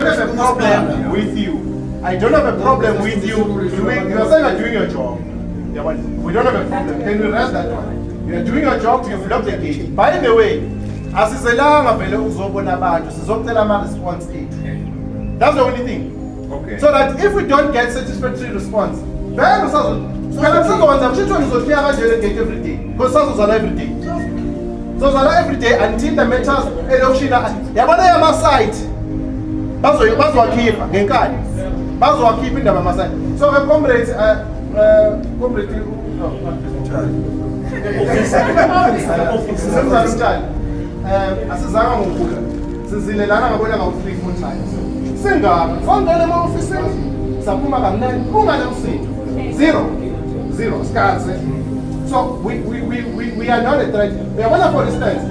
don't have a problem with you. I don't have a problem with you doing. You're saying you're doing your job. Yeah, but we don't have a problem. Can we rest that one? You're doing your job. You've blocked the gate. By the way, asizelanga vele uzobona abantu sizocela ama response aid. That's the only thing. Okay. So that if we don't get satisfactory response, then phela sizokwenza kusho ngizofika kanje le gate every day. Because sizozala every day. Sizozala every day until the matters elokishina yabona yama site. Bazowakhipha ngenkani. Bazowakhipha indaba ama site. So comrades comrade asizanga ngokukhula. Sizilelana ngabona ngawu-3 times. Singaba songena ema-ofisini saphuma kamnandi ungale msindo zero scarce. So we are not a threat. Uyabona for instance